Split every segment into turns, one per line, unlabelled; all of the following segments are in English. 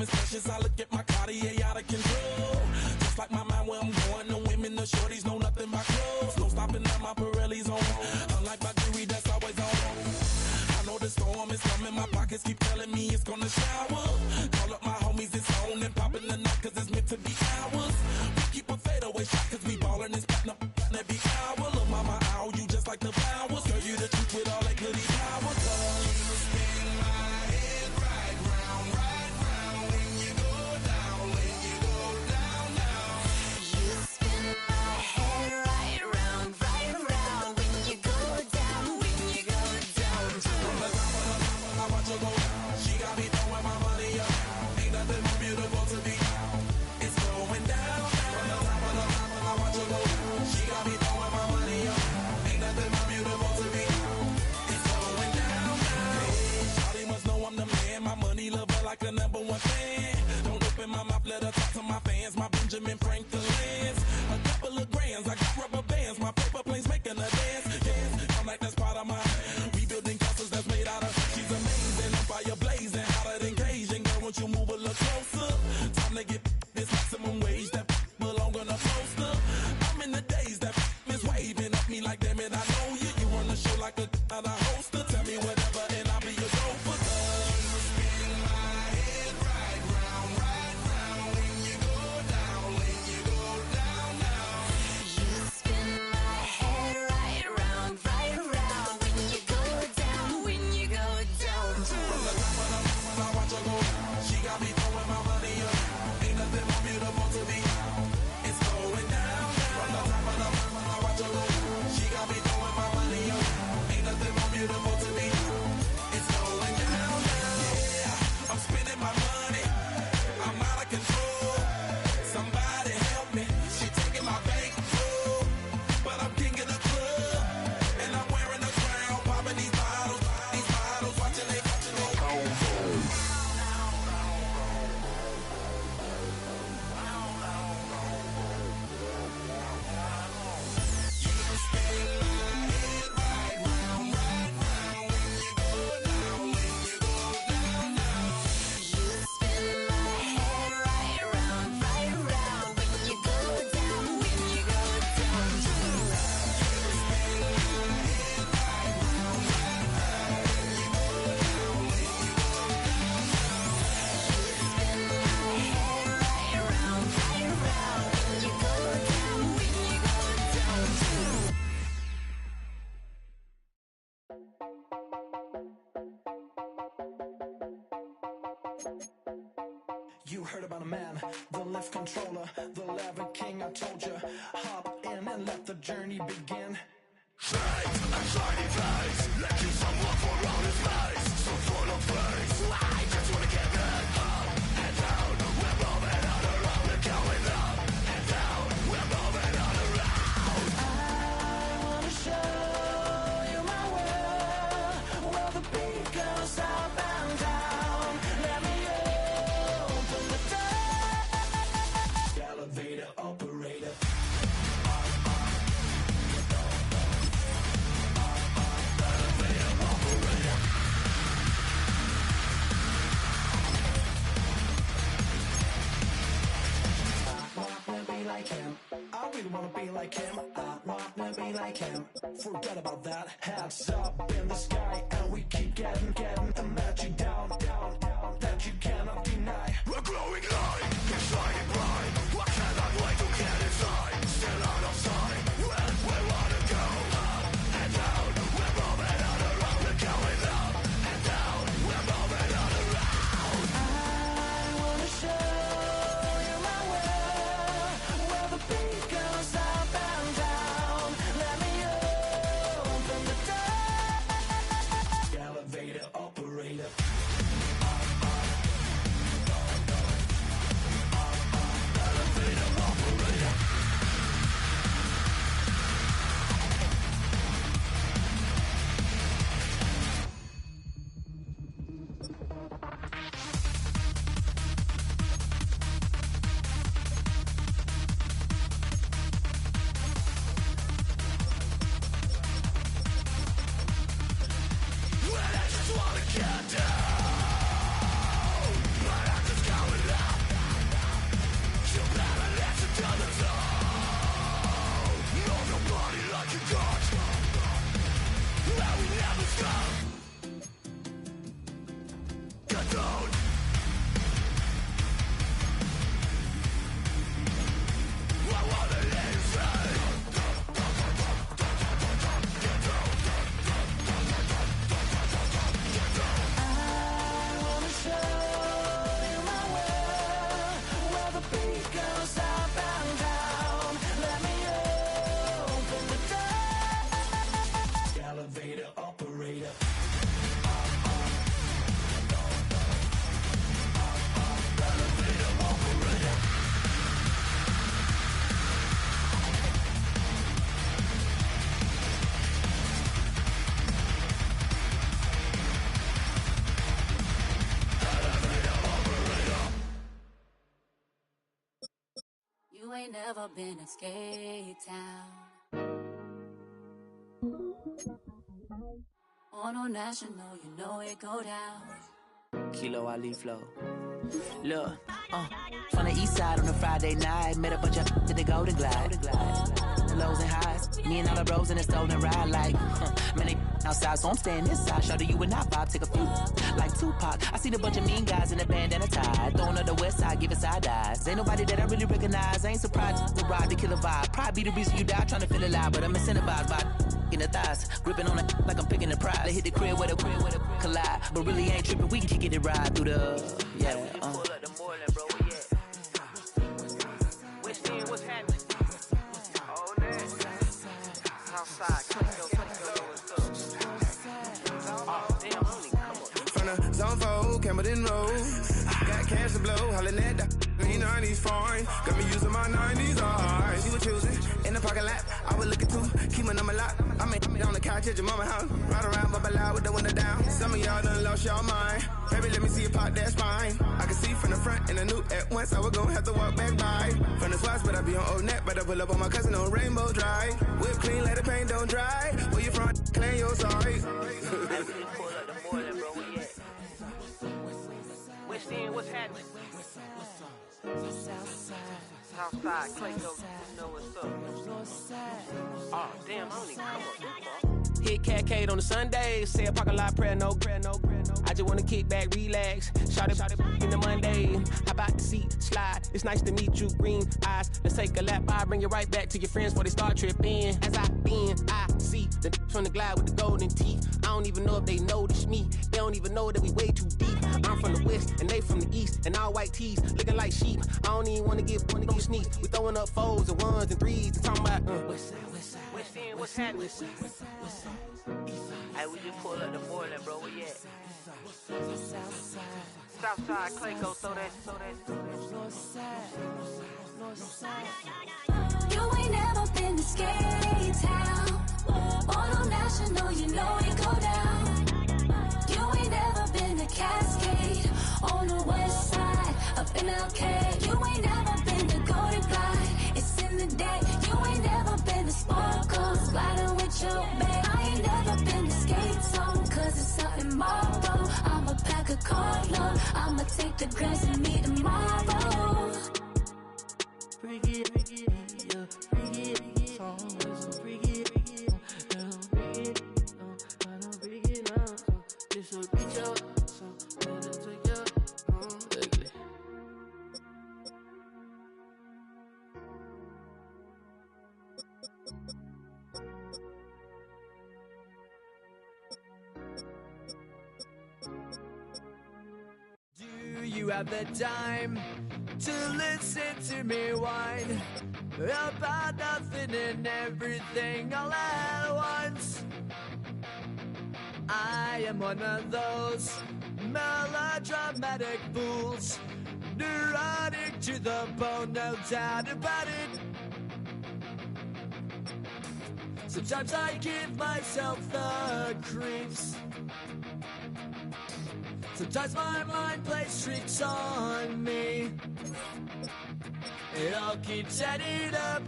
is precious. I look at my Cartier out of control. Just like my mind where I'm going. The women, the shorties know nothing but clothes. No stopping at my Pirelli's on. Unlike my jewelry that's always on. I know the storm is coming. My pockets keep telling me it's gonna shower. Call up my homies, it's on and popping the night cause it's meant to be ours. We keep a fadeaway shot cause we ballin' and spatting up every hour. Look mama, ow, you just like the flowers. Girl, you the truth with all that goody power. You spin my head right round when you go down, when you go down, down.
You spin my head right round when you go down, when you go down.
From the top of the top, I watch her go down. She got me throwing my money up. Ain't nothing more beautiful to me. It's going down. From the top of the top, I watch her go down. She got me throwing my money up. Ain't nothing more beautiful to me. It's going down. Hey, shawty must know I'm the man. My money lover like a #1 fan. Don't open my mouth, let her talk to my fans. My Benjamin Franklin's. A couple of grands, I got rubber bands. My paper planes making a dance. Yes, I'm like that's part of my. We building castles that's made out of. She's amazing, I'm fire blazing, hotter than Cajun. Girl, won't you move a little closer? Time to get this maximum wage that belong on a poster. I'm in the days that is waving at me like damn it, I know you. You run the show like a hoster. Tell me whatever and I'll be your gopher. You spin my head right round when you go down, when you go down, down.
You spin my head right round when you go down, when you go down.
From the top of the mountain, I watch her go down. She got me throwing my money up. Ain't nothing more beautiful to me. It's going down. From the top of the mountain, I watch her go down. She got me throwing my money up. Ain't nothing more beautiful to me. It's going down. Yeah, I'm spending my money. I'm out of control. Somebody help me. She taking my bankroll, but I'm king of the club, and I'm wearing a crown, popping these bottles, watching they go. You spin my head right round when you go down, when you go down, down.
You spin my head right round when you go down, when you go down.
You heard about a man, the lift controller, the lever king. I told you, hop in and let the journey begin. I wanna show you my world, where the beat goes up and down. Let me open the door. Elevator operator. Like him. I really wanna be like him. I wanna be like him. Forget about that. Hats up in the sky, and we keep getting and let you down, that you cannot deny. We're glowing light, we're shining bright. I cannot wait to get inside. Still out of sight, when we wanna go up and down. We're moving on around, we're going up and down. We're moving on around. I wanna show you my world, where the beat goes up and down. Let me open the door.
ain't never been to Skate Town. On a national, you know it go down.
Kilo Ali Flow. Look, from the east side on a Friday night, met a bunch of to the Golden Glide. Lows and highs, me and all the bros in a stolen ride like, man, they outside, so I'm staying inside. Show you and I vibe, take a few, like Tupac. I see the bunch of mean guys in a bandana tie, throwing up the west side, giving side eyes. Ain't nobody that I really recognize, I ain't surprised to ride the killer vibe. Probably be the reason you die trying to feel alive, but I'm incentivized by in the thighs, gripping on it like I'm picking the prize. They hit the crib where the collide, but really ain't tripping. We can kick it and ride through the yeah. We just pull up the Moreland, bro. Where you at? West End, what's happening? Oh, man. Southside, oh, damn, homie, come on.
From the zone 4, Campbellton Road. Got cash to blow, hollering at the 90s foreign. Got me using my 90s, alright. You were choosing in the parking lot. I was looking too, keep my number locked. I'm on the couch at your mama house. Ride around, bubble loud with the window down. Some of y'all done lost y'all mind. Baby, let me see you pop that spine. I can see from the front and I knew at once I was gonna have to walk back by. From the spots, but I be on Old Neck. But I pull up on my cousin on Rainbow Drive. Whip clean, let the paint don't dry. Where you from? Claim your sorry.
Pull up the Moreland, bro. Where you at? West End, what's happening? Southside, Clayco, you know what's up. Oh, damn, homie, come on. Hit Catcade on the Sundays, say a parking lot prayer, no. I just wanna kick back, relax, shout it in the Monday. How about the seat, slide, it's nice to meet you, green eyes. Let's take a lap by, bring you right back to your friends before they start tripping. As I see the from the glide with the golden teeth. I don't even know if they notice me, they don't even know that we way too deep. I'm from the west, and they from the east, and all white tees, looking like sheep. I don't even wanna get sneak. We throwing up fours and ones and threes and talking about West End, what's happening? Hey, we just pull up the Moreland, bro. Where you at? Southside, Clayco, throw that.
You ain't never been to Skate Town. On a national, you know it go down. You ain't never been to Cascade. On the west side, up in LK. You ain't never been to Golden Glide. It's in the day. You ain't never been to Sparkles. Gliding with your babe. I ain't never been to Skate Zone. Cause it's out in Marlboro. I'ma pack a car, I'ma take the grass and meet tomorrow.
Bring it, yeah, bring it, so bring it, I don't bring it now. This will reach out, so let it take you. Ugly.
Do you have the time to listen to me whine about nothing and everything all at once? I am one of those melodramatic fools, neurotic to the bone, no doubt about it. Sometimes I give myself the creeps. Sometimes my mind plays tricks on me. It all keeps adding up.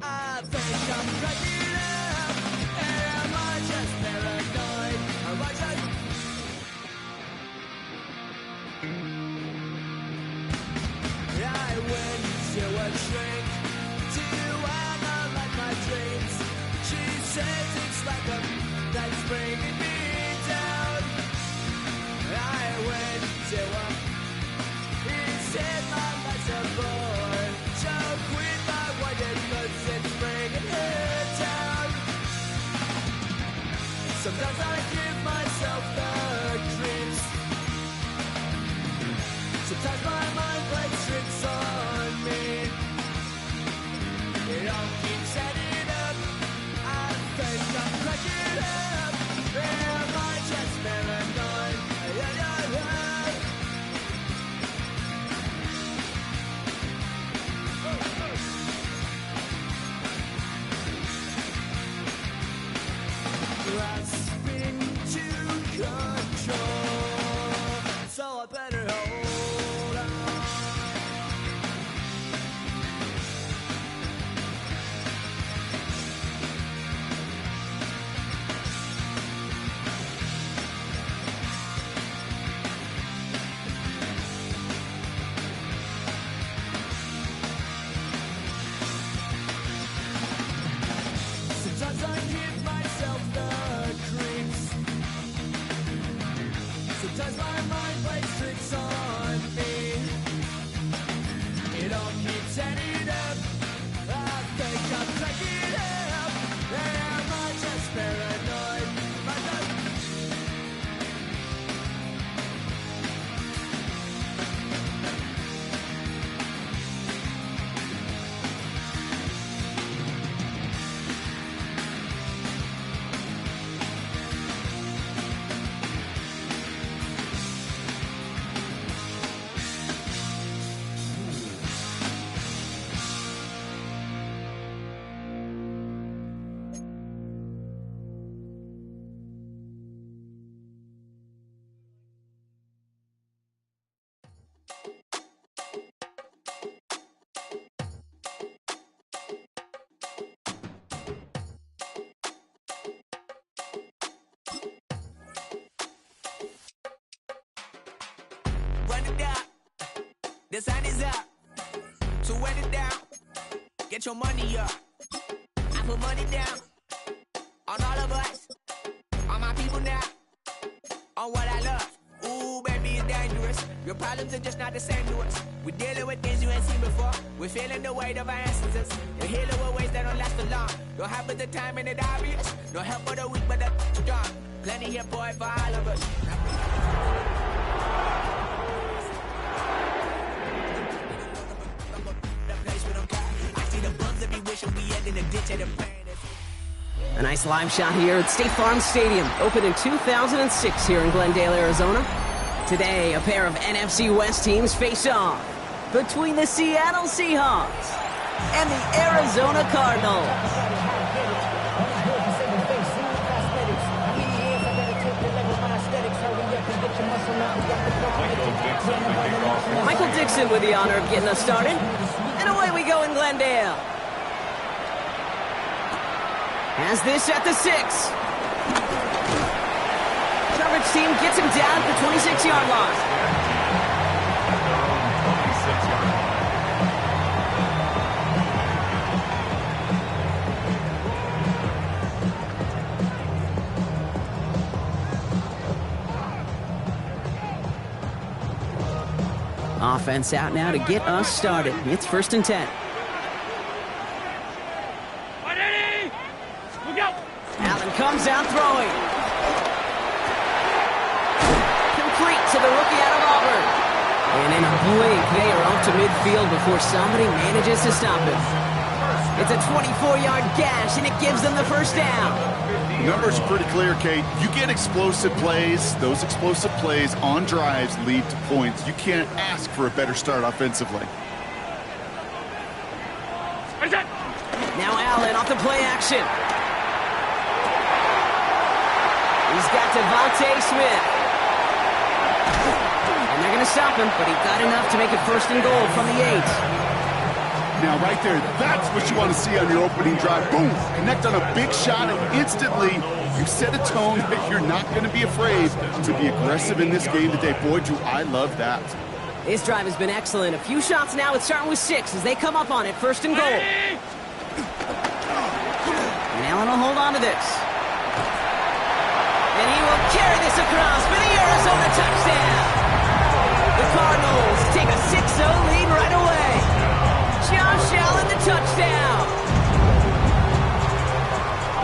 I think I'm cracking up. Am I just paranoid? Am I just... I went to a shrink to analyze my dreams. She says it's like a that's bringing me down. I went to a he said my life's a bore. So quit my white cause it's bringing her down. Sometimes I give myself the creeps. Sometimes my mind plays tricks on me. It all keeps adding up. I think I'm cracking up. Am I just paranoid? Grasping to control, so I better hold on.
it up. The sun is up. So wet it down. Get your money up. I put money down on all of us, on my people now, on what I love. Ooh, baby, it's dangerous. Your problems are just not the same to us. We're dealing with things you ain't seen before. We're feeling the weight of our ancestors. We're healing with ways that don't last for long. Don't have but the time and it obvious. No help for the weak, but the strong. Plenty here, boy, for all of us. I see the bums that be wishing we end in a ditch at a pain.
A nice live shot here at State Farm Stadium, opened in 2006 here in Glendale, Arizona. Today, a pair of NFC West teams face off between the Seattle Seahawks and the Arizona Cardinals. Michael Dixon with the honor of getting us started. And away we go in Glendale. Has this at the 6. Coverage team gets him down at the 26-yard line. Offense out now to get us started. It's 1st and 10. Allen comes out throwing. Complete to the rookie out of Auburn. And in a blink, they are off to midfield before somebody manages to stop him. It's a 24-yard gash, and it gives them the first down.
The numbers are pretty clear, Kate. You get explosive plays. Those explosive plays on drives lead to points. You can't ask for a better start offensively.
Now Allen off the play action. He's got Devontae Smith. And they're going to stop him, but he got enough to make it 1st and goal from the 8.
Now, right there, that's what you want to see on your opening drive. Boom! Connect on a big shot, and instantly you set a tone that you're not going to be afraid to be aggressive in this game today. Boy, do I love that.
This drive has been excellent. A few shots now. It's starting with 6 as they come up on it. 1st and goal. And Allen will hold on to this. And he will carry this across for the Arizona touchdown. The Cardinals take a 6-0 lead right away. Josh Allen, the touchdown.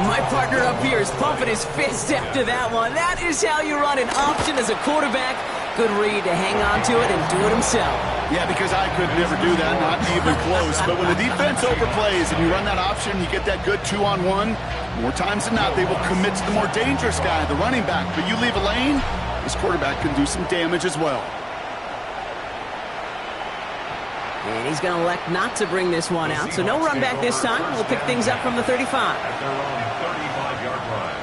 My partner up here is pumping his fist after that one. That is how you run an option as a quarterback. Good read to hang on to it and do it himself.
Yeah, because I could never do that, not even close. But when the defense overplays and you run that option, you get that good 2-on-1. More times than not, they will commit to the more dangerous guy, the running back. But you leave a lane, this quarterback can do some damage as well.
And he's going to elect not to bring this one out, so no run back this time. We'll pick things up from the 35.
At their own 35-yard line.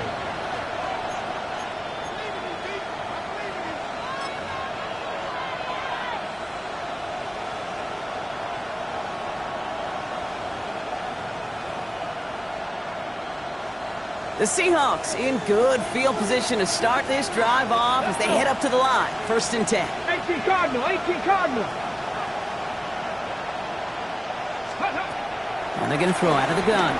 The Seahawks in good field position to start this drive off as they head up to the line. 1st and 10.
18 Cardinal, 18 Cardinal.
And they're going to throw out of the gun.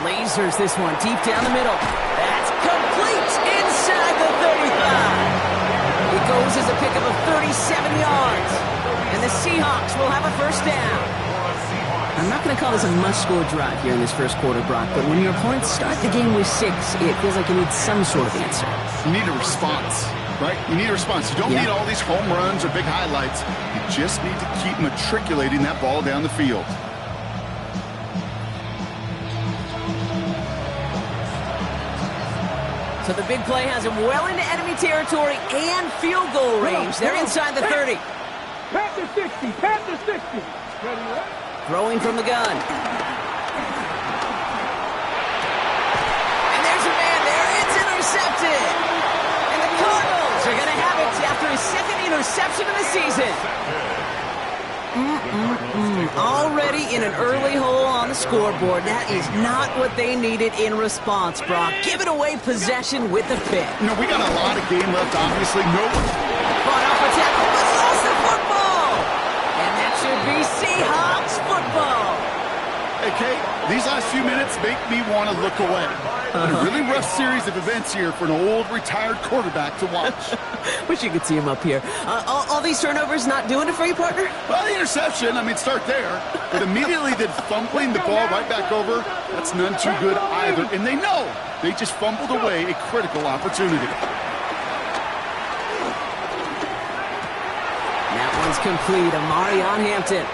Lasers this one deep down the middle. That's complete inside the 35. It goes as a pickup of 37 yards. And the Seahawks will have a 1st down. I'm not going to call this a must-score drive here in this 1st quarter, Brock, but when your opponents start the game with 6, it feels like you need some sort of answer.
You need a response, right? You need a response. You don't need all these home runs or big highlights. You just need to keep matriculating that ball down the field.
So the big play has him well into enemy territory and field goal range. They're inside the 30.
Pat the 60, pat the 60. Ready, right?
Throwing from the gun. And there's a man there. It's intercepted. And the Cardinals are going to have it after his 2nd interception of the season. Already in an early hole on the scoreboard. That is not what they needed in response, Brock. Giving away possession with a pick.
You know, we got a lot of game left, obviously. No one
fought off a tackle, but lost the be Seahawks football.
Hey, Kate, these last few minutes make me want to look away. A really rough series of events here for an old retired quarterback to watch.
Wish you could see him up here. All these turnovers not doing it for you, partner?
Well, the interception, start there. But immediately then fumbling the ball right back over, that's none too good either. And they know they just fumbled away a critical opportunity.
That one's complete. Amari on Hampton.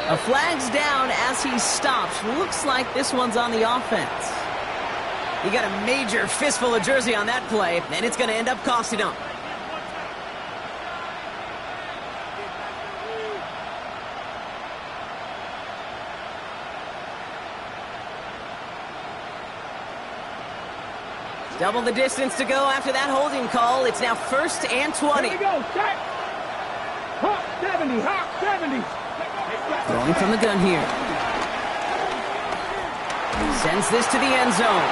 A flag's down as he stops. Looks like this one's on the offense. He got a major fistful of jersey on that play, and it's going to end up costing him. Double the distance to go after that holding call. It's now 1st and 20.
Here we go, set. Hawk 70, Hawk 70.
Throwing from the gun here. Sends this to the end zone.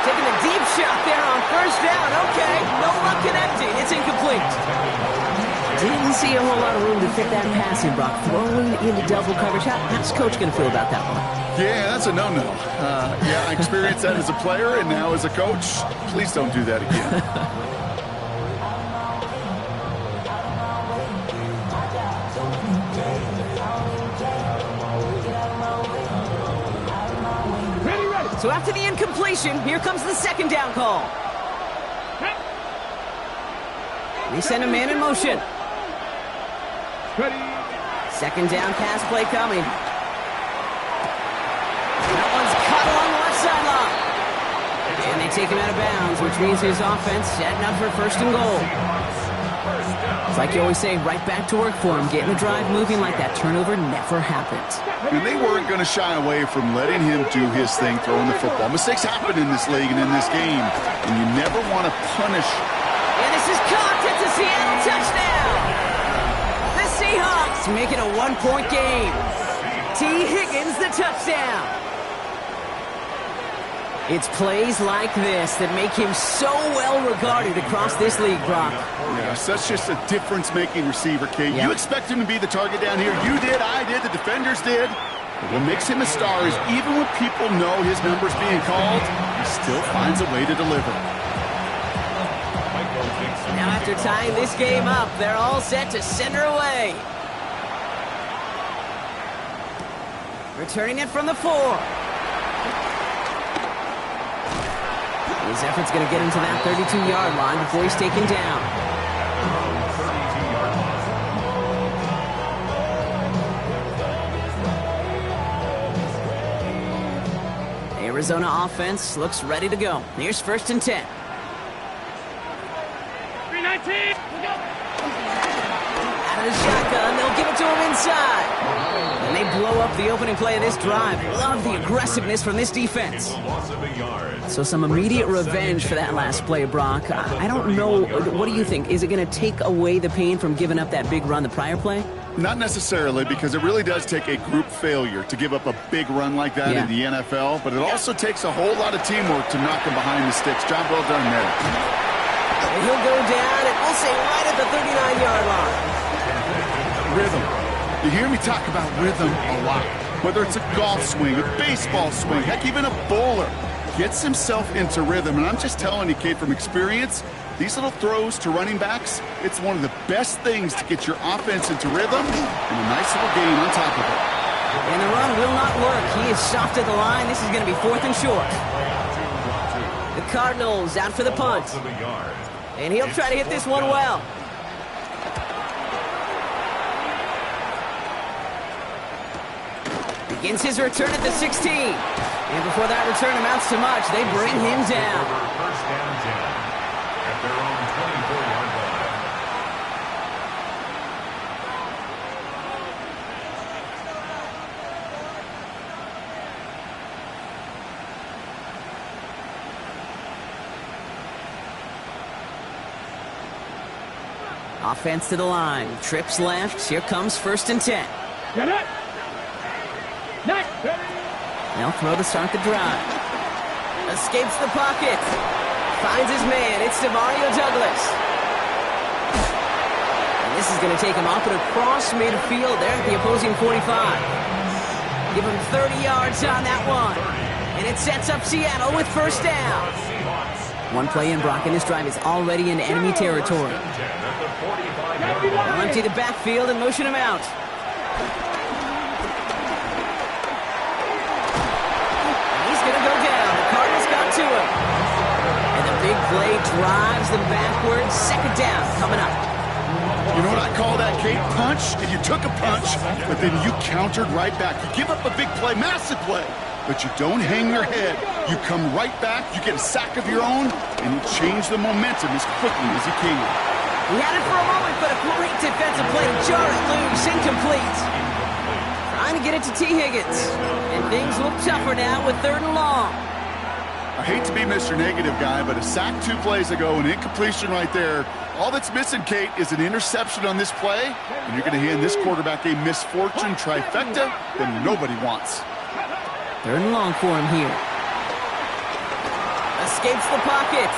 Taking a deep shot there on 1st down. Okay, no luck connecting. It's incomplete. Didn't see a whole lot of room to fit that passing, Brock. Throwing into double coverage. How's Coach going to feel about that one?
Yeah, that's a no-no. I experienced that as a player and now as a coach. Please don't do that again.
So after the incompletion, here comes the 2nd down call. They send a man in motion.
Ready.
2nd down pass play coming. That one's caught along the left sideline. And they take him out of bounds, which means his offense setting up for 1st and goal. It's like you always say, right back to work for him, getting the drive moving like that turnover never happened.
And they weren't going to shy away from letting him do his thing throwing the football. Mistakes happen in this league and in this game, and you never want to punish.
And this is caught. It's a Seattle touchdown. The Seahawks make it a 1-point game. T. Higgins the touchdown. It's plays like this that make him so well regarded across this league, Brock.
Yes, that's just a difference-making receiver, Kate.
Yep.
You expect him to be the target down here. You did, I did, the defenders did. But what makes him a star is even when people know his number's being called, he still finds a way to deliver.
Now after tying this game up, they're all set to send her away. Returning it from the 4. His effort's going to get him to that 32-yard line before he's taken down. Arizona offense looks ready to go. Here's 1st and 10.
319.
Out of the shotgun, they'll give it to him inside. And they blow up the opening play of this drive. Love the aggressiveness from this defense. So some immediate revenge for that last play, Brock. I don't know. What do you think? Is it going to take away the pain from giving up that big run the prior play?
Not necessarily, because it really does take a group failure to give up a big run like that in the NFL, but it also takes a whole lot of teamwork to knock him behind the sticks. Job well done there.
And he'll go down, and we'll say right at the 39-yard line.
Rhythm. You hear me talk about rhythm a lot. Whether it's a golf swing, a baseball swing, heck, even a bowler gets himself into rhythm. And I'm just telling you, Kate, from experience, these little throws to running backs, it's one of the best things to get your offense into rhythm and a nice little gain on top of it.
And the run will not work. He is soft at the line. This is going to be 4th and short. The Cardinals out for the punt. And he'll try to hit this one well. Begins his return at the 16. And before that return amounts to much, they bring him down.
First down 10 at their own 24-yard line.
Offense to the line. Trips left. Here comes 1st and 10.
Get it. Next.
They'll throw to start the drive. Escapes the pocket. Finds his man. It's Demario Douglas. And This is going to take him up and across midfield there at the opposing 45. Give him 30 yards on that one. And it sets up Seattle with first down. One play in, Brock, and this drive is already in enemy territory. They'll empty the backfield and motion him out. And he's going to go down. The Cardinals got to him. And the big play drives them backwards. Second down coming up.
You know what I call that, Kate? Punch, and you took a punch, but then you countered right back. You give up a big play, massive play, but you don't hang your head. You come right back, you get a sack of your own, and you change the momentum as quickly as you can.
He had it for a moment, but a great defensive play to jar it loose, incomplete. Trying to get it to T. Higgins, and things look tougher now with 3rd and long.
I hate to be Mr. Negative guy, but a sack 2 plays ago, an incompletion right there. All that's missing, Kate, is an interception on this play, and you're going to hand this quarterback a misfortune trifecta that nobody wants.
3rd and long for him here. Escapes the pocket.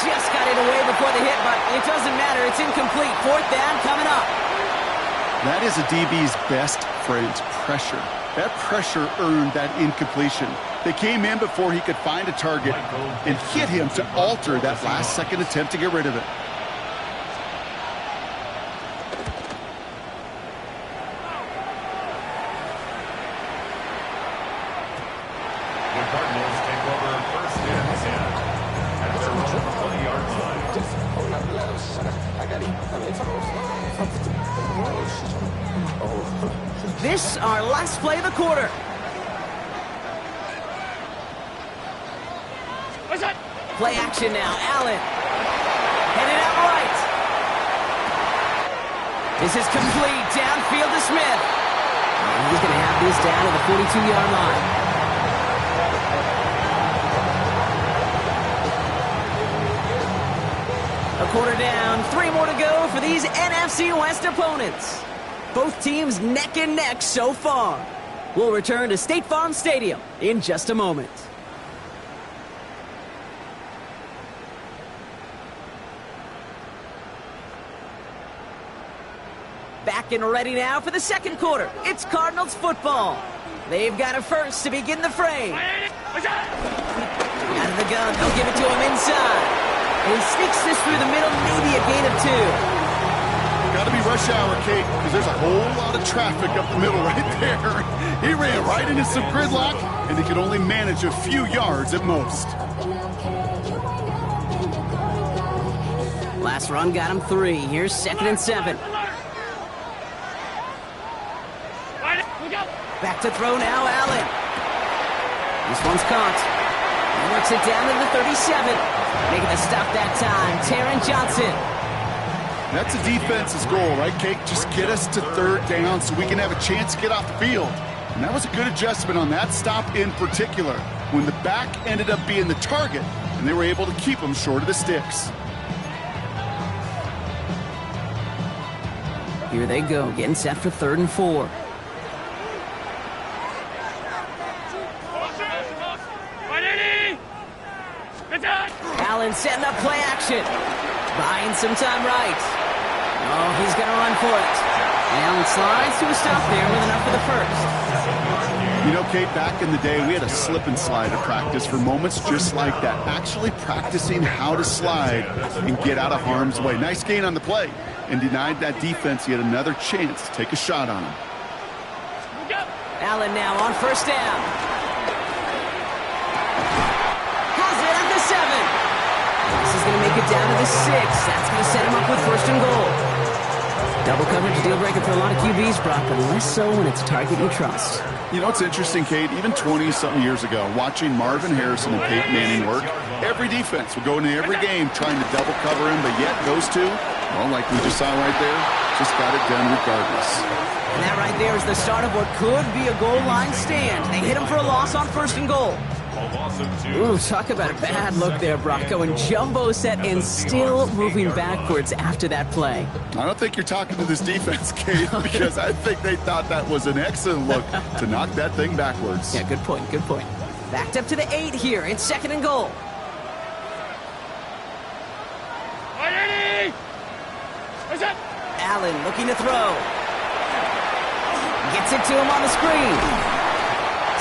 Just got it away before the hit, but it doesn't matter. It's incomplete. 4th down coming up.
That is a DB's best friend, pressure. That pressure earned that incompletion. They came in before he could find a target and hit him to alter that last-second attempt to get rid of it.
The Cardinals take over 1st and 10 at their own 20-yard line.
This our last play of the quarter. Play action now. Allen. Headed out right. This is complete. Downfield to Smith. And he's going to have this down at the 42-yard line. A quarter down. 3 more to go for these NFC West opponents. Both teams neck and neck so far. We'll return to State Farm Stadium in just a moment. Back and ready now for the second quarter. It's Cardinals football. They've got a first to begin the frame. Out of the gun, they'll give it to him inside. And he sneaks this through the middle, maybe a gain of 2.
Got to be rush hour, Kate, because there's a whole lot of traffic up the middle right there. He ran right into some gridlock, and he could only manage a few yards at most.
Last run got him 3. Here's 2nd and 7. Back to throw now, Allen. This one's caught. He works it down to the 37. Making the stop that time, Taron Johnson.
That's a defense's goal, right, Kate? Just get us to 3rd down so we can have a chance to get off the field. And that was a good adjustment on that stop in particular, when the back ended up being the target, and they were able to keep him short of the sticks.
Here they go, getting set for 3rd and 4. Allen setting up play action. Buying some time right. Oh, he's going to run for it. And Allen slides to a stop there with enough for the first.
You know, Kate, back in the day, we had a slip and slide at practice for moments just like that. Actually practicing how to slide and get out of harm's way. Nice gain on the play. And denied that defense yet another chance to take a shot on him.
Allen now on first down. Has it at the 7. This is going to make it down to the 6. That's going to set him up with 1st and goal. Double coverage deal breaker for a lot of QBs, Brock, but less so when it's a target you trust.
You know, it's interesting, Kate, even 20-something years ago, watching Marvin Harrison and Peyton Manning work, every defense would go into every game trying to double cover him, but yet those two, well, like we just saw right there, just got it done regardless.
And that right there is the start of what could be a goal line stand. They hit him for a loss on 1st and goal. Ooh, talk about a bad look there, Brock. Going jumbo set and still moving backwards after that play.
I don't think you're talking to this defense, Kate, because I think they thought that was an excellent look to knock that thing backwards.
Yeah, good point, good point. Backed up to the 8 here. It's 2nd and goal. Allen looking to throw. Gets it to him on the screen.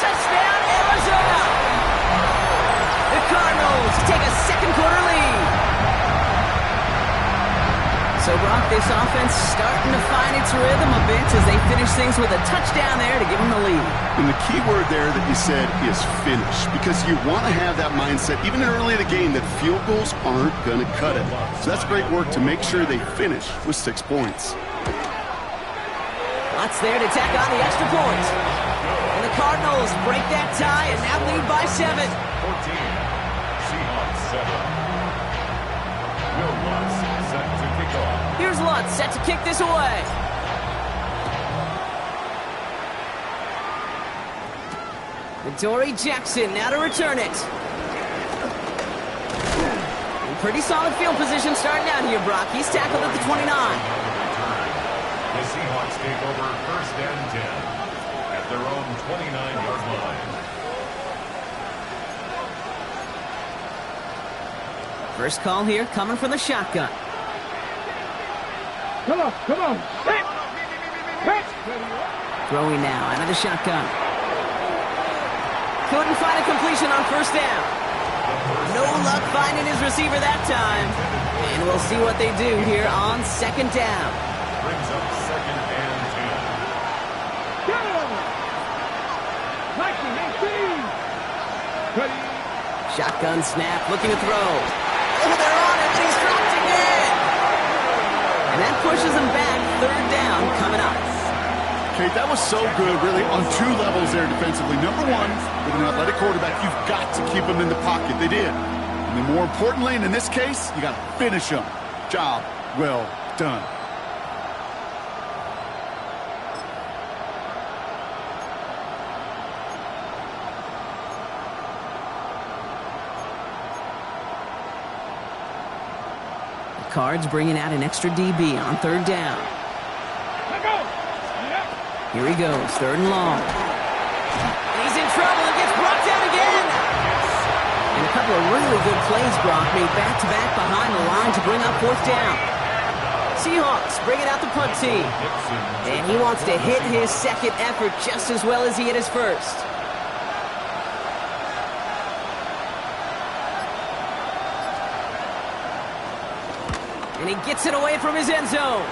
Touchdown, Arizona! The Cardinals take a second quarter lead. So, Brock, this offense starting to find its rhythm a bit as they finish things with a touchdown there to give them the lead.
And the key word there that you said is finish, because you want to have that mindset, even early in the game, that field goals aren't going to cut it. So that's great work to make sure they finish with 6 points.
Lutz there to tack on the extra point. And the Cardinals break that tie and now lead by 7.
14. Seahawks 7. Will Lutz set to kick off.
Here's Lutz set to kick this away. Dory Jackson now to return it. Pretty solid field position starting out here, Brock. He's tackled at the 29.
The Seahawks take over 1st and 10 at their own 29-yard line.
First call here coming from the shotgun.
Come on. Hit.
Throwing now out of the shotgun. Couldn't find a completion on 1st down. No luck finding his receiver that time. And we'll see what they do here on 2nd down.
Brings up 2nd and 10.
Get him. 19, 18. Ready.
Shotgun snap, looking to throw. Oh, they're on it, but he's dropped again. And that pushes him back. 3rd down coming up.
Okay, that was so good, really, on 2 levels there defensively. Number one, with an athletic quarterback, you've got to keep him in the pocket. They did. And then more importantly, and in this case, you got to finish him. Job well done.
The Cards bringing out an extra DB on 3rd down. Here he goes, 3rd and long. He's in trouble and gets brought down again. And a couple of really good plays, Brock, made back-to-back behind the line to bring up 4th down. Seahawks bringing out the punt team. And he wants to hit his 2nd effort just as well as he hit his 1st. And he gets it away from his end zone.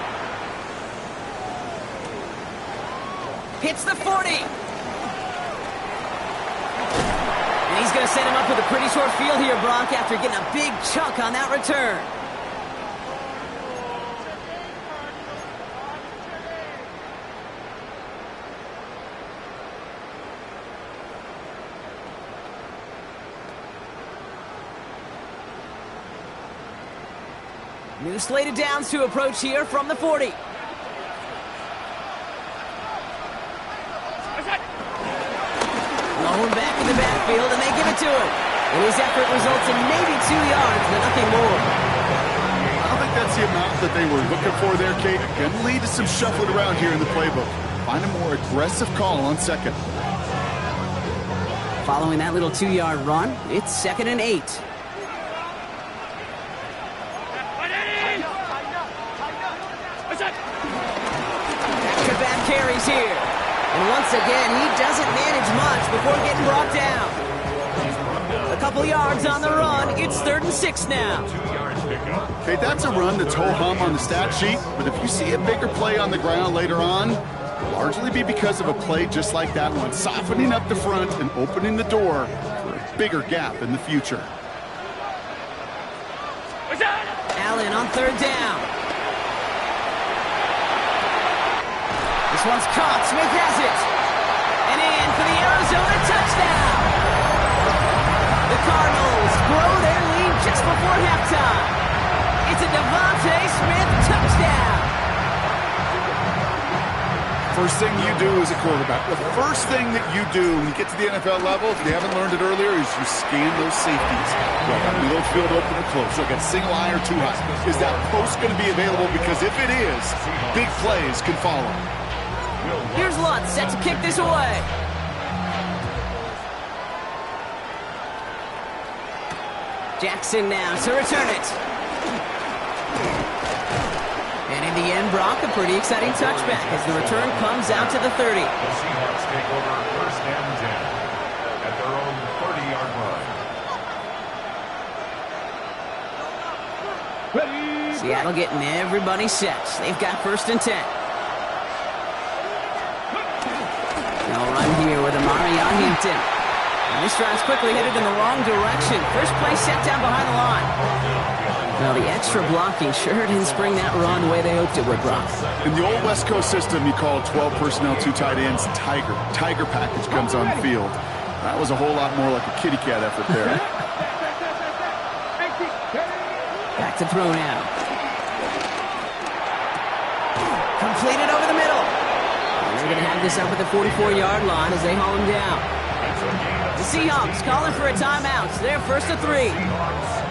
Hits the 40. And he's going to set him up with a pretty short field here, Brock, after getting a big chunk on that return. New slated downs to approach here from the 40. Lone back in the backfield, and they give it to him. And his effort results in maybe 2 yards, but nothing more.
I don't think that's the amount that they were looking for there, Kate. Going to lead to some shuffling around here in the playbook. Find a more aggressive call on 2nd.
Following that little 2-yard run, it's 2nd and 8. Back-to-back carries here. And once again, he doesn't manage much before getting brought down. A couple yards on the run. It's 3rd and 6 now.
Okay, that's a run that's ho-hum on the stat sheet, but if you see a bigger play on the ground later on, it'll largely be because of a play just like that one, softening up the front and opening the door for a bigger gap in the future.
Allen on 3rd down. This one's caught. Smith has it. And in for the Arizona touchdown. The Cardinals grow their lead just before halftime. It's a Devontae Smith touchdown.
First thing you do as a quarterback, the first thing that you do when you get to the NFL level, if you haven't learned it earlier, is you scan those safeties. Well, that middle field open or close. Look at single eye or two high. Is that post going to be available? Because if it is, big plays can follow.
Here's Lutz set to kick this away. Jackson now to return it. And in In the end, Brock, a pretty exciting touchback as the return comes out to the 30.
The Seahawks take over first and 10 at their own 30-yard line.
Seattle getting everybody set. They've got first and 10. No run here with Amari Yankton. And this drive's quickly headed in the wrong direction. First play set down behind the line. Well, the extra blocking sure didn't spring that run the way they hoped it would, Brock.
In the old West Coast system, you call 12 personnel, 2 tight ends, Tiger. Tiger package comes on field. That was a whole lot more like a kitty cat effort there.
Back to throw now. Completed over the middle. And they're going to have this up at the 44-yard line as they haul him down. The Seahawks calling for a timeout. They're first to 3.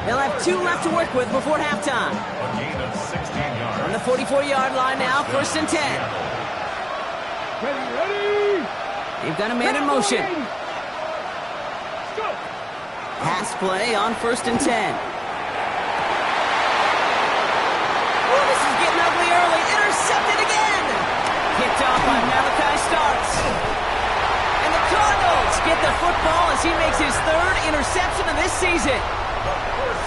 They'll have 2 left to work with before halftime.
A gain of 16 yards.
On the 44-yard line now, first and 10.
Ready.
They've got a man in motion. Pass play on first and 10. Oh, this is getting ugly early. Intercepted again. Picked off by Malachi Starks. And the Cardinals get the football as he makes his 3rd interception of this season.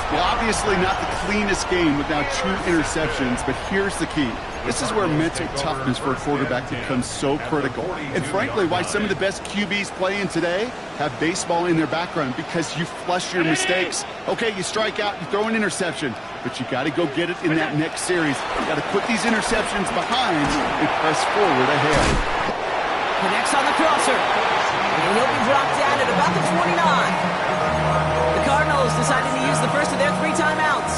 Well, obviously not the cleanest game with now 2 interceptions, but here's the key. This is where mental toughness for a quarterback becomes so critical. And frankly, why some of the best QBs playing today have baseball in their background, because you flush your mistakes. Okay, you strike out, you throw an interception, but you got to go get it in that next series. You got to put these interceptions behind and press forward ahead.
Connects on the crosser. And he'll be dropped down at about the 29. The Cardinals decided to use the first of their 3 timeouts.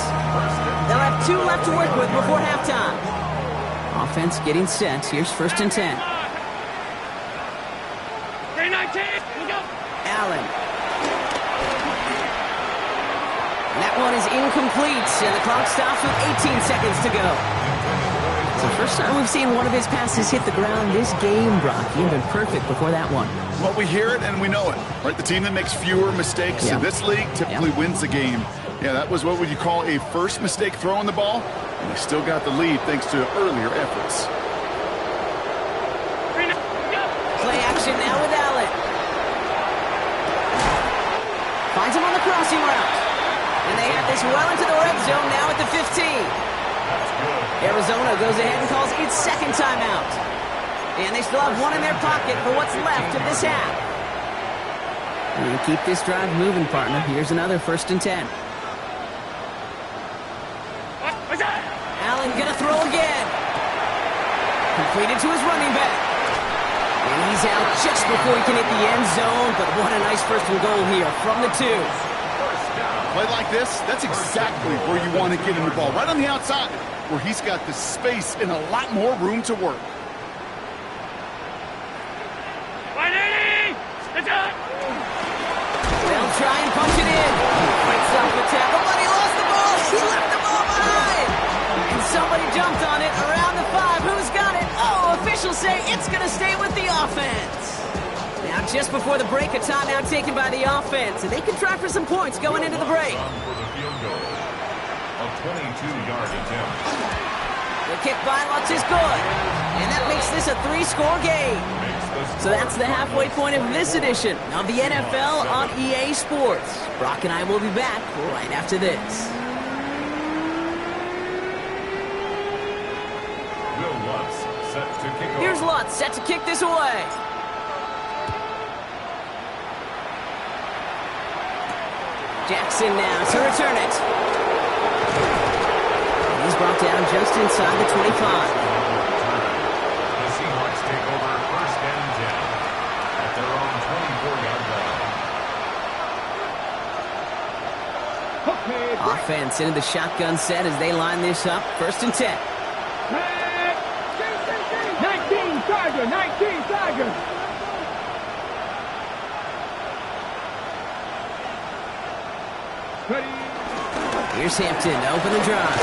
They'll have 2 left to work with before halftime. Offense getting set. Here's first and 10.
319.
Allen. And that one is incomplete, and the clock stops with 18 seconds to go. It's the first time we've seen one of his passes hit the ground this game, Brock. You've been perfect before that one.
Well, we hear it and we know it, right? The team that makes fewer mistakes in this league typically wins the game. Yeah, that was what would you call a first mistake throwing the ball, and they still got the lead thanks to earlier efforts.
Play action now with Allen. Finds him on the crossing route. And they have this well into the red zone now at the 15. Arizona goes ahead and calls its 2nd timeout. And they still have 1 in their pocket for what's left of this half. And keep this drive moving, partner. Here's another first and 10. Allen gonna throw again. Completed to his running back. And he's out just before he can hit the end zone, but what a nice first and goal here from the 2.
Play like this, that's exactly where you want to get him the ball, right on the outside, where he's got the space and a lot more room to work.
180.
They'll try and punch it in. Fights off the tackle, but he lost the ball. He left the ball behind. And somebody jumped on it around the 5. Who's got it? Oh, officials say it's going to stay with the offense. Now, just before the break, a timeout taken by the offense, and they can try for some points going into the break.
For the field goal. A 22-yard attempt.
The kick by Lutz is good, and that makes this a 3-score game. So that's the halfway point of this edition of the NFL on EA Sports. Brock and I will be back right after this.
Will Lutz set to kick off.
Here's Lutz set to kick this away. Jackson now to return it. He's brought down just inside the 25.
The Seahawks take over first and 10 at their own 24-yard line.
Offense into the shotgun set as they line this up. First and 10.
19 Tiger. 19 Tiger.
Here's Hampton to open the drive.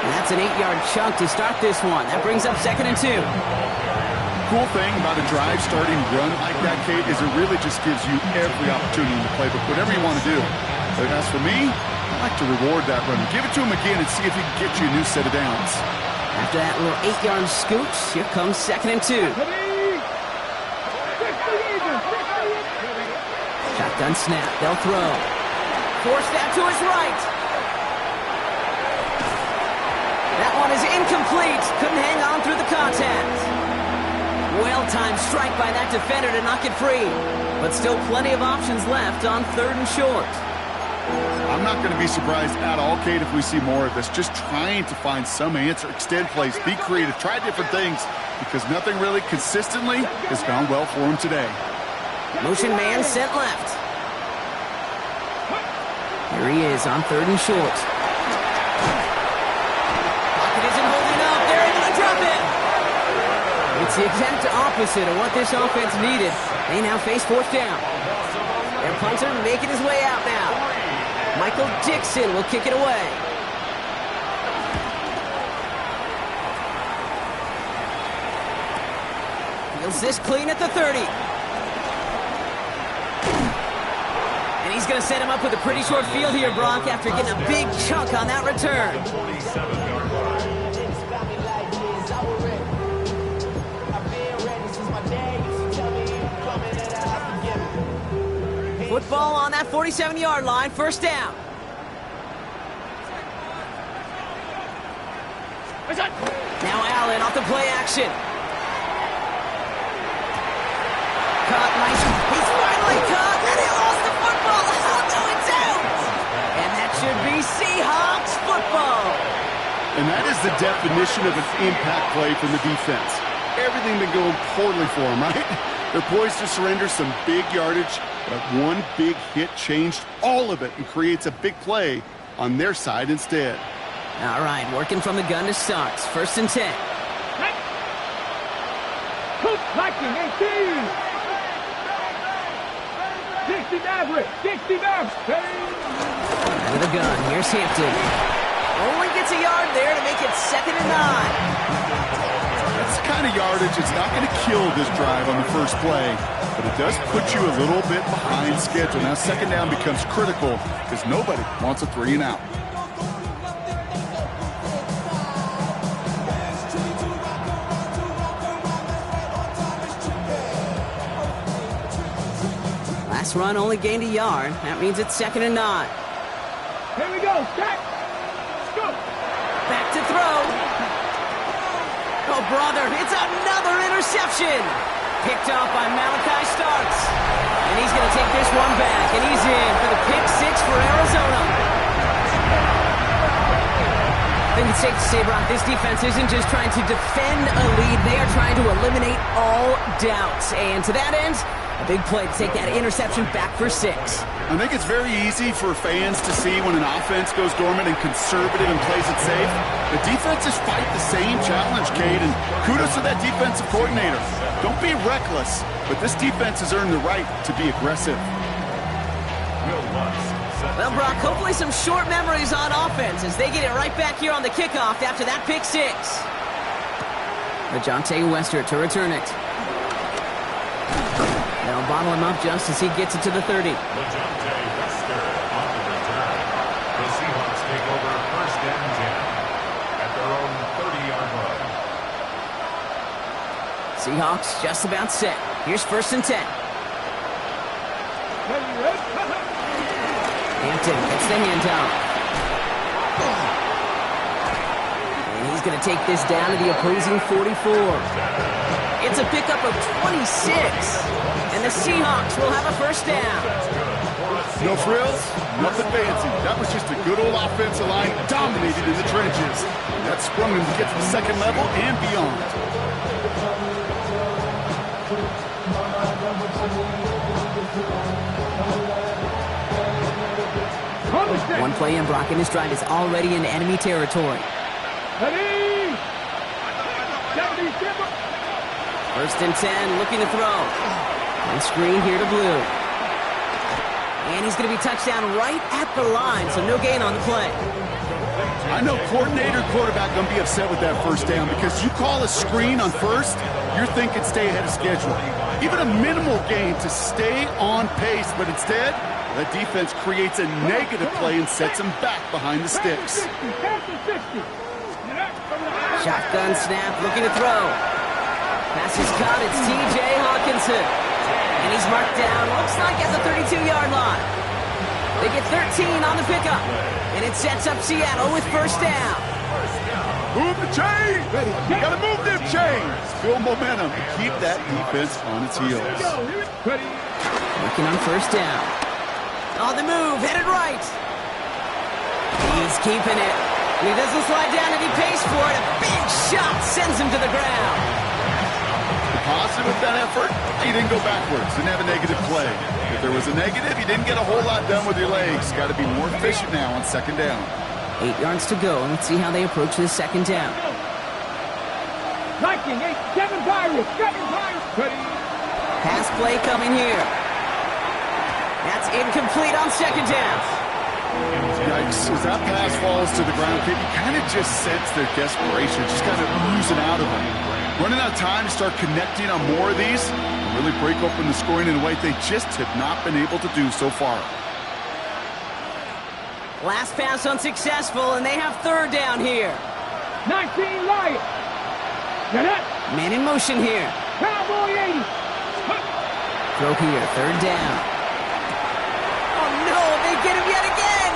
And that's an 8-yard chunk to start this one. That brings up 2nd and 2.
Cool thing about a drive starting run like that, Kate, is it really just gives you every opportunity to play. But whatever you want to do. But as for me, I I like to reward that run. Give it to him again and see if he can get you a new set of downs.
After that little 8-yard scoot, here comes 2nd and 2. Shotgun snap, they'll throw. Forced out to his right. That one is incomplete. Couldn't hang on through the contact. Well-timed strike by that defender to knock it free. But still plenty of options left on 3rd and short.
I'm not going to be surprised at all, Kate, if we see more of this. Just trying to find some answer, extend plays, be creative, try different things, because nothing really consistently has gone well for him today.
Motion man sent left. Here he is on 3rd and short. Pocket isn't holding up. They're able to drop it. It's the exact opposite of what this offense needed. They now face 4th down. Their punter making his way out now. Michael Dixon will kick it away. Feels this clean at the 30. And he's going to set him up with a pretty short field here, Brock, after getting a big chunk on that return.
47-yard line.
Football on that 47-yard line, 1st down. Now Allen off the play action. Caught, nice. He's finally caught, and he lost the football. Oh, no, it's out. And that should be Seahawks football.
And that is the definition of an impact play from the defense. Everything been going poorly for them, right? They're poised to surrender some big yardage, but one big hit changed all of it and creates a big play on their side instead.
All right, working from the gun to start. 1st and 10.
Lacking 18. 60 Maverick. 60 Maverick.
Out of the gun, here's Hampton. Only gets a yard there to make it 2nd and 9.
That's the kind of yardage it's not going to kill this drive on the first play, but it does put you a little bit behind schedule. Now 2nd down becomes critical because nobody wants a 3 and out.
Last run only gained a yard. That means it's 2nd and 9.
Here we go. Stack. Go.
Back to throw. Oh, brother, it's another interception. Picked off by Malachi Starks. And he's going to take this one back, and he's in for the pick 6 for Arizona. I think it's safe to say, Brock, this defense isn't just trying to defend a lead. They are trying to eliminate all doubts. And to that end, a big play to take that interception back for 6.
I think it's very easy for fans to see when an offense goes dormant and conservative and plays it safe. The defenses fight the same challenge, Cade, and kudos to that defensive coordinator. Don't be reckless, but this defense has earned the right to be aggressive.
Well, Brock, hopefully some short memories on offense as they get it right back here on the kickoff after that pick 6. LeJohntay Wester to return it. They'll bottle him up just as he gets it to the 30.
LeJohntay Wester on the return. The Seahawks take over 1st and 10 at their own 30-yard line.
Seahawks just about set. Here's 1st and 10. Hampton gets the handout. And he's going to take this down to the opposing 44. It's a pickup of 26. And the Seahawks will have a 1st down.
No frills, nothing fancy. That was just a good old offensive line dominated in the trenches. That sprung him to get to the 2nd level and beyond.
One play in, Brock, and his drive is already in enemy territory.
Ready?
1st and 10, looking to throw. And screen here to Blue. And he's going to be touched down right at the line, so no gain on the play.
I know coordinator, quarterback going to be upset with that 1st down because you call a screen on 1st, you're thinking stay ahead of schedule. Even a minimal gain to stay on pace, but instead, That defense creates a negative play and sets them back behind the sticks.
Shotgun snap, looking to throw. Pass is caught, it's T.J. Hawkinson. And he's marked down, looks like at the 32-yard line. They get 13 on the pickup. And it sets up Seattle with first down.
Move the chain! Gotta move them chains! Build momentum to keep that defense on its heels.
Looking on first down. On the move, headed right. He's keeping it. He doesn't slide down and he pays for it. A big shot sends him to the ground.
The positive with that effort, he didn't go backwards, didn't have a negative play. If there was a negative, you didn't get a whole lot done with your legs. Got to be more efficient now on second down.
8 yards to go. Let's see how they approach this second down.
Viking, 7 Pirates, 7 Pirates.
Pass play coming here. That's incomplete on second down.
Yikes, as that pass falls to the ground, you kind of just sense their desperation, just kind of oozing out of them. Running out of time to start connecting on more of these and really break open the scoring in a way they just have not been able to do so far.
Last pass unsuccessful, and they have third down here.
19 Lions.
Man in motion here.
Cowboy 80.
Throw here, third down. Oh no, they get him yet again!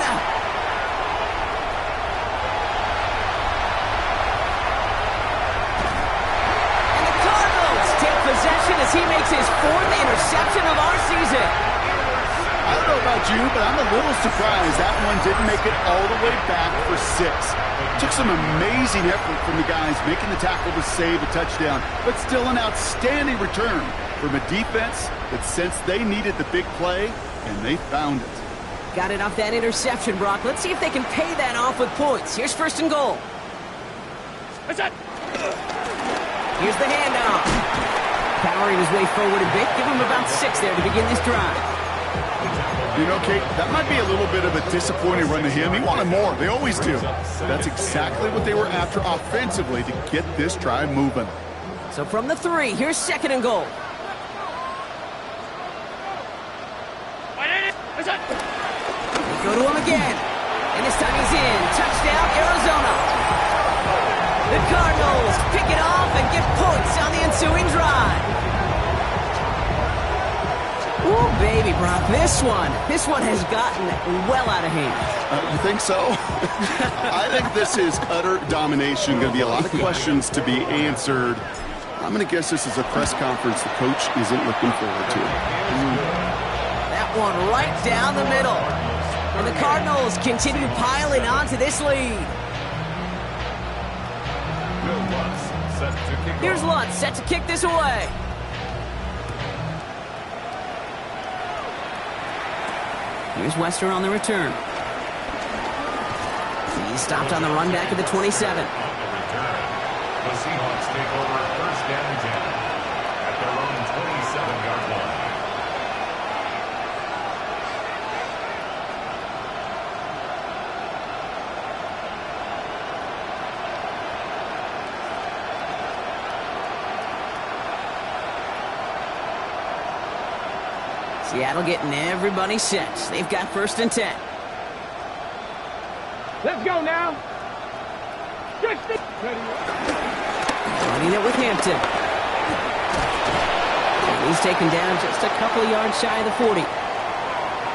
And the Cardinals take possession as he makes his 4th interception of our season.
I don't know about you, but I'm a little surprised that one didn't make it all the way back for 6. Took some amazing effort from the guys making the tackle to save a touchdown, but still an outstanding return from a defense that sensed they needed the big play, and they found it.
Got it off that interception, Brock. Let's see if they can pay that off with points. Here's first and goal. Here's the handoff. Powering his way forward a bit. Give him about 6 there to begin this drive.
You know, Kate, that might be a little bit of a disappointing run to him. He wanted more. They always do. That's exactly what they were after offensively to get this drive moving.
So from the 3, here's second and goal. They go to him again. And this time he's in. Touchdown, Arizona. The Cardinals pick it off and get points on the ensuing drive. Ooh, baby, Brock, this one has gotten well out of hand.
You think so? I think this is utter domination. Going to be a lot of questions to be answered. I'm going to guess this is a press conference the coach isn't looking forward to.
That one right down the middle. And the Cardinals continue piling on to this lead. Here's Lutz set to kick this away. Here's Wester on the return. He's stopped on the run back at the 27.
The Seahawks take over first down and 10 at their own 27-yard line.
Seattle getting everybody set. They've got first and 10.
Let's go now.
Running it with Hampton. And he's taken down just a couple of yards shy of the 40.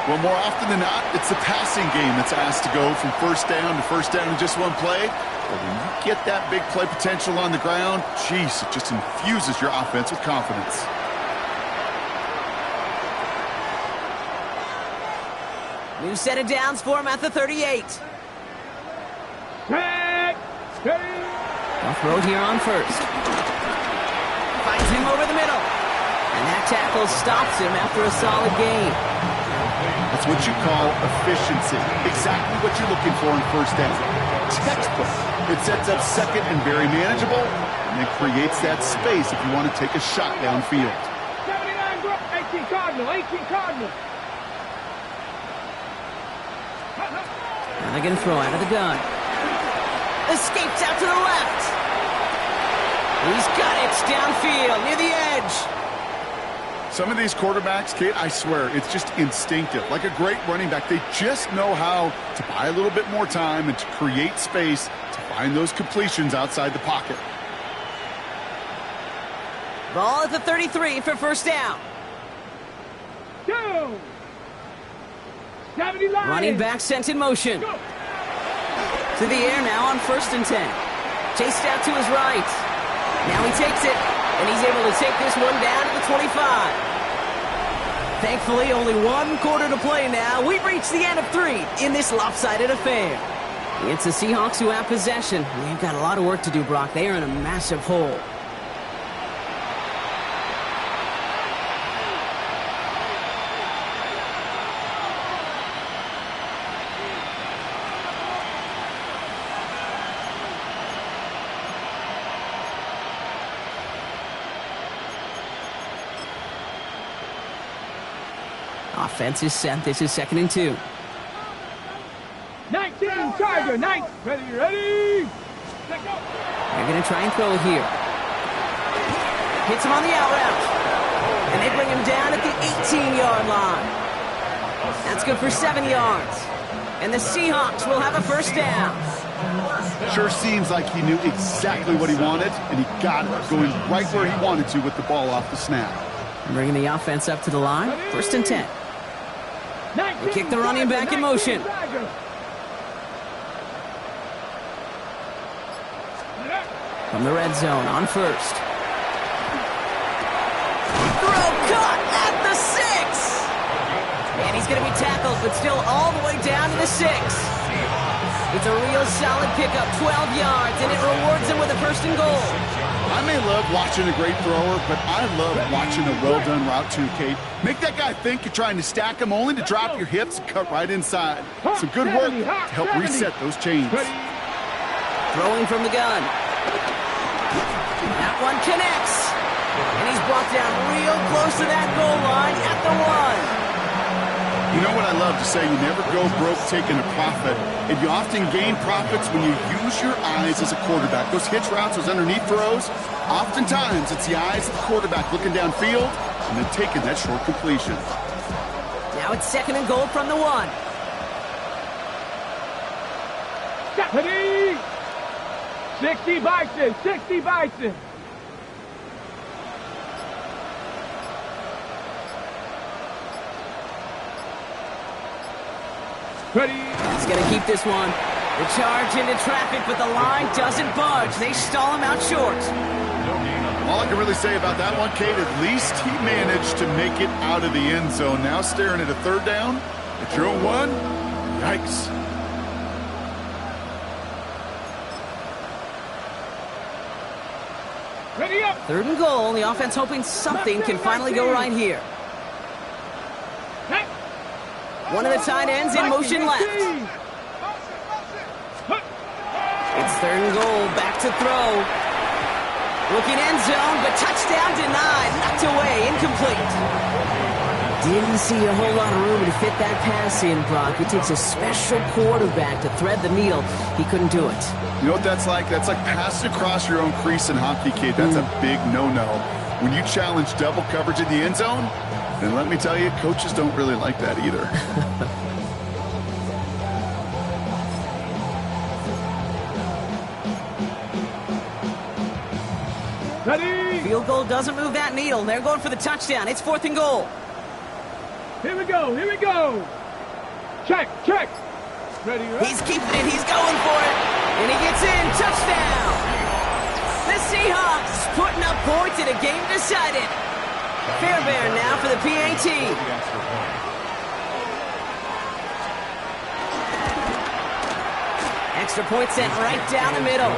Well, more often than not, it's the passing game that's asked to go from first down in just one play. But when you get that big play potential on the ground, geez, it just infuses your offense with confidence.
New set of downs for him at the 38. Off road here on first. Finds him over the middle. And that tackle stops him after a solid gain.
That's what you call efficiency. Exactly what you're looking for in first down. Textbook. It sets up second and very manageable, and it creates that space if you want to take a shot downfield.
18 Cardinal, 18 Cardinal.
Now they're going to throw out of the gun. Escapes out to the left. He's got it downfield near the edge.
Some of these quarterbacks, Kate, I swear, it's just instinctive. Like a great running back, they just know how to buy a little bit more time and to create space to find those completions outside the pocket.
Ball at the 33 for first down.
Go! 70 line.
Running back sent in motion.
Go.
To the air now on 1st and 10. Chased out to his right. Now he takes it, and he's able to take this one down to the 25. Thankfully, only one quarter to play now. We've reached the end of 3 in this lopsided affair. It's the Seahawks who have possession. They've got a lot of work to do, Brock. They are in a massive hole. Offense is set. This is 2nd and 2.
19 Charger. 9. Ready. Let go.
They're going to try and throw it here. Hits him on the out route. And they bring him down at the 18-yard line. That's good for 7 yards. And the Seahawks will have a first down.
Sure seems like he knew exactly what he wanted, and he got it, going right where he wanted to with the ball off the snap.
Bringing the offense up to the line. 1st and 10. They kick the running back in motion. From the red zone on 1st. Throw caught at the 6. And he's going to be tackled, but still all the way down to the 6. It's a real solid pickup, 12 yards, and it rewards him with a 1st and goal.
I may love watching a great thrower, but I love watching a well-done route too, Kate. Make that guy think you're trying to stack him, only to drop your hips and cut right inside. Some good work to help reset those chains.
Throwing from the gun. That one connects. And he's brought down real close to that goal line at the 1.
You know what I love to say? You never go broke taking a profit. And you often gain profits when you use your eyes as a quarterback. Those hitch routes, those underneath throws, oftentimes it's the eyes of the quarterback looking downfield and then taking that short completion.
Now it's 2nd and goal from the 1.
Ready. 60 Bison. 60 Bison. Ready.
He's going to keep this one. The charge into traffic, but the line doesn't budge. They stall him out short.
All I can really say about that one, Kate, at least he managed to make it out of the end zone. Now staring at a 3rd down at your own 1. Yikes.
Ready up.
3rd and goal. The offense hoping something can finally go right here. One of the tight ends in motion left. It's 3rd and goal. Back to throw. Looking end zone, but touchdown denied. Knocked away. Incomplete. Didn't see a whole lot of room to fit that pass in, Brock. It takes a special quarterback to thread the needle. He couldn't do it.
You know what that's like? That's like passing across your own crease in hockey, Kate. That's a big no-no. When you challenge double coverage in the end zone, then let me tell you, coaches don't really like that either.
Ready.
Field goal doesn't move that needle. They're going for the touchdown. It's 4th and goal.
Here we go. Here we go. Check. Check. Ready.
He's keeping it. He's going for it. And he gets in. Touchdown. The Seahawks putting up points in a game decided. Fairbairn now for the PAT. Extra point sent right down the middle.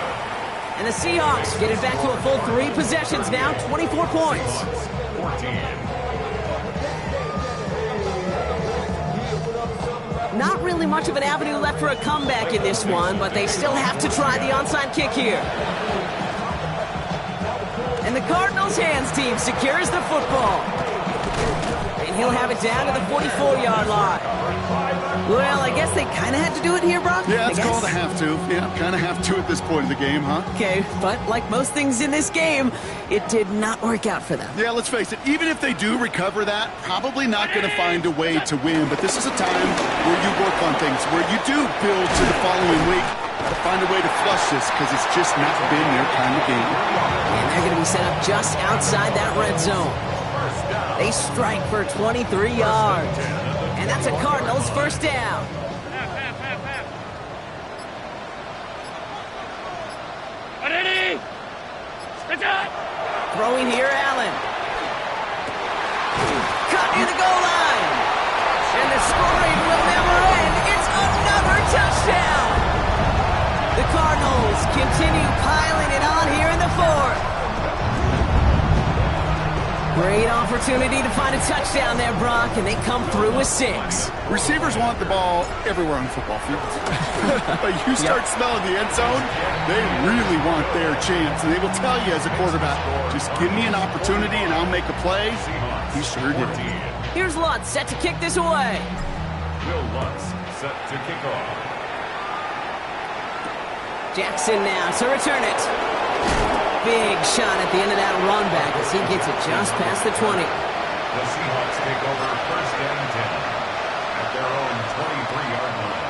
And the Seahawks get it back to a full 3 possessions now, 24 points. Not really much of an avenue left for a comeback in this one, but they still have to try the onside kick here. And the Cardinals' hands team secures the football. And he'll have it down to the 44-yard line. Well, I guess they kind of had to do it here, Brock.
Yeah, it's called a have to. Yeah, kind of have to at this point in the game, huh?
Okay, but like most things in this game, it did not work out for them.
Yeah, let's face it, even if they do recover that, probably not going to find a way to win. But this is a time where you work on things, where you do build to the following week. Got to find a way to flush this because it's just not been their kind of game.
And they're going to be set up just outside that red zone. They strike for 23 yards. And that's a Cardinals first down. Throwing here, Allen. Cut near the goal line. And the scoring will never end. It's another touchdown. The Cardinals continue piling it on here in the fourth. Great opportunity to find a touchdown there, Brock, and they come through with 6.
Receivers want the ball everywhere on the football field. But you start smelling the end zone, they really want their chance. And they will tell you as a quarterback, just give me an opportunity and I'll make a play. He sure did.
Here's Lutz set to kick this away.
Will Lutz set to kick off.
Jackson now to return it. Big shot at the end of that run back as he gets it just past the 20.
The Seahawks take over first and 10 at their own 23-yard line.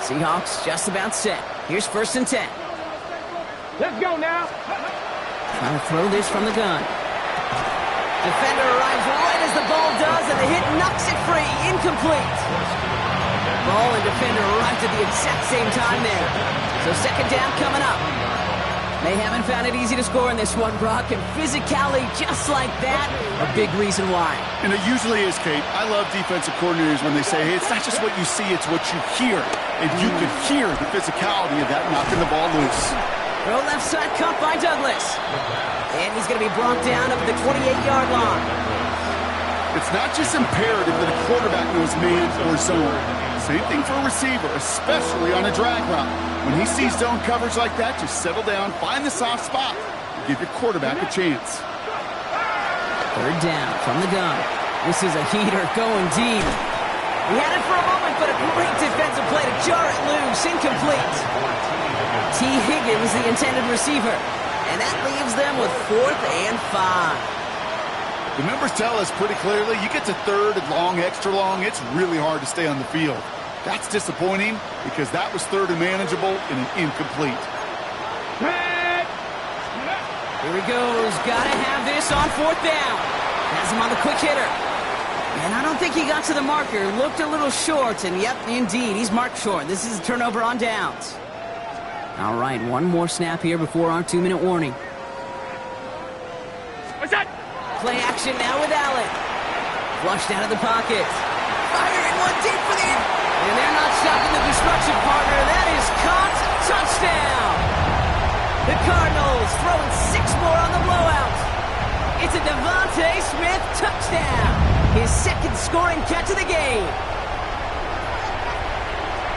Seahawks just about set. Here's first and 10.
Let's go now.
Trying to throw this from the gun. Defender arrives right as the ball does, and the hit knocks it free. Incomplete. Ball and defender arrived at the exact same time there. So second down coming up. They haven't found it easy to score in this one, Brock, and physicality just like that, a big reason why.
And it usually is, Kate. I love defensive coordinators when they say, hey, it's not just what you see, it's what you hear. And you could hear the physicality of that knocking the ball loose.
Throw left side cut by Douglas. And he's going to be brought down up at the 28-yard line.
It's not just imperative that a quarterback knows man or zone. Same thing for a receiver, especially on a drag route. When he sees zone coverage like that, just settle down, find the soft spot, and give your quarterback a chance.
Third down from the gun. This is a heater going deep. He had it for a moment, but a great defensive play to jar it loose. Incomplete. T. Higgins, the intended receiver. And that leaves them with 4th and 5.
The numbers tell us pretty clearly, you get to third and long, extra long, it's really hard to stay on the field. That's disappointing because that was third and manageable and an incomplete.
Here he goes. Gotta have this on 4th down. Has him on the quick hitter. And I don't think he got to the marker. Looked a little short, and yep, indeed, he's marked short. This is a turnover on downs. All right, one more snap here before our 2-minute warning.
What's that?
Play action now with Allen. Flushed out of the pocket. Firing one deep for the... And they're not stopping the destruction, partner. That is caught. Touchdown. The Cardinals throwing 6 more on the blowout. It's a Devontae Smith touchdown. His second scoring catch of the game.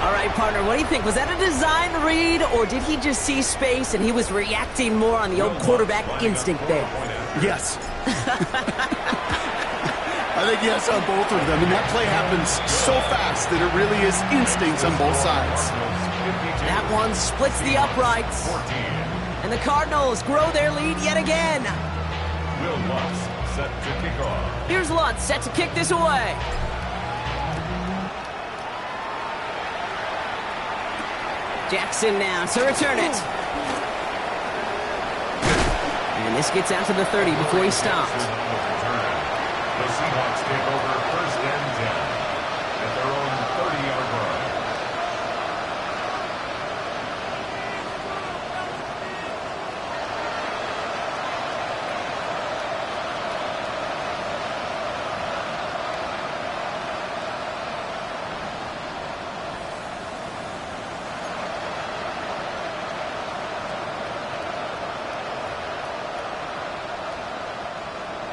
All right, partner, what do you think? Was that a design read, or did he just see space and he was reacting more on the old quarterback instinct there?
Yes. I think yes on both of them, and that play happens so fast that it really is instincts on both sides.
That one splits the uprights. And the Cardinals grow their lead yet again.
Will Lutz set to kick off.
Here's Lutz set to kick this away. Jackson now to return it. And this gets out to the 30 before he stopped.
The Seahawks take over first and 10 at their own 30-yard line.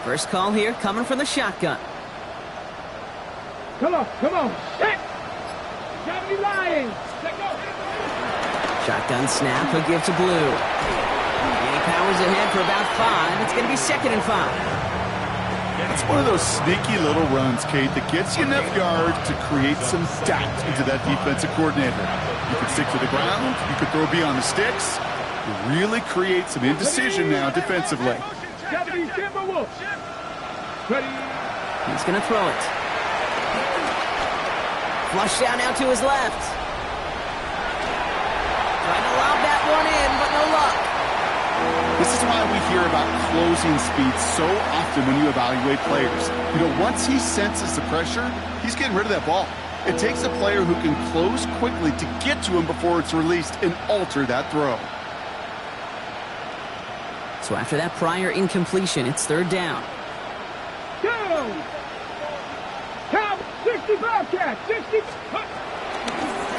First call here coming from the shotgun.
Come on, come on. Set. Got me lying. Let go.
Shotgun snap, a give to Blue. And he powers ahead for about 5. It's going to be 2nd and 5.
It's one of those sneaky little runs, Kate, that gets you enough yards to create some doubt into that defensive coordinator. You can stick to the ground, you could throw beyond the sticks, you really create some indecision now defensively.
He's going to throw it. Flush down now to his left. Trying to lob that one in, but no luck.
This is why we hear about closing speed so often when you evaluate players. You know, once he senses the pressure, he's getting rid of that ball. It takes a player who can close quickly to get to him before it's released and alter that throw.
So after that prior incompletion, it's 3rd down.
Go! Count 65 catch, 60.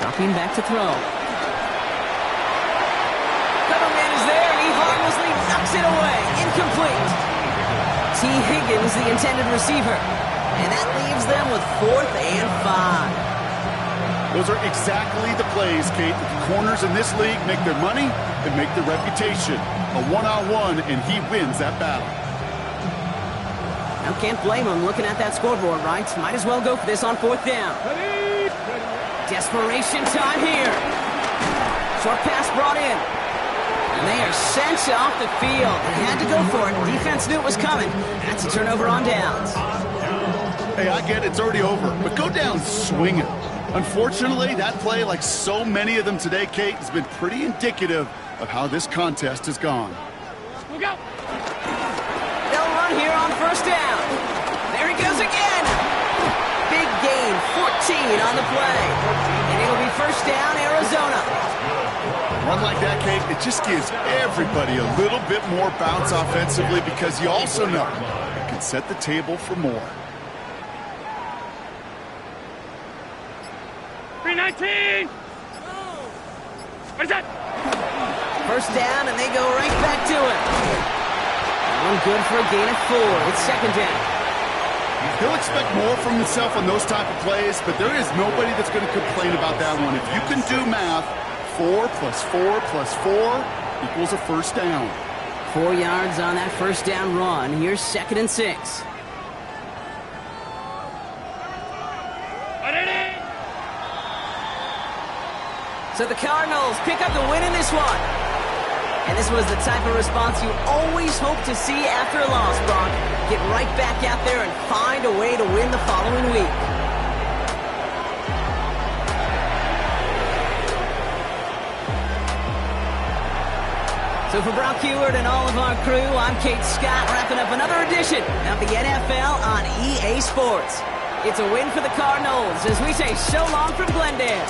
Dropping back to throw. Cover man is there, and he harmlessly knocks it away. Incomplete. T. Higgins, the intended receiver. And that leaves them with 4th and 5.
Those are exactly the plays, Kate, that the corners in this league make their money and make their reputation. A one-on-one, and he wins that battle.
Now can't blame him looking at that scoreboard, right? Might as well go for this on 4th down. Desperation time here. Short pass brought in. And they are sent off the field. They had to go for it. Defense knew it was coming. That's a turnover on downs.
Hey, I get it. It's already over. But go down swinging. Unfortunately, that play, like so many of them today, Kate, has been pretty indicative of how this contest has gone.
Look out!
They'll run here on 1st down. There he goes again. Big gain, 14 on the play. And it'll be 1st down, Arizona.
Run like that, Kate, it just gives everybody a little bit more bounce offensively because you also know it can set the table for more.
319! What is that?
1st down, and they go right back to it. One good for a gain of 4. It's 2nd down.
He'll expect more from himself on those type of plays, but there is nobody that's going to complain about that one. If you can do math, 4 plus 4 plus 4 equals a 1st down.
4 yards on that 1st down run. Here's 2nd and 6. So the Cardinals pick up the win in this one. And this was the type of response you always hope to see after a loss, Brock. Get right back out there and find a way to win the following week. So for Brock Huard and all of our crew, I'm Kate Scott, wrapping up another edition of the NFL on EA Sports. It's a win for the Cardinals as we say so long from Glendale.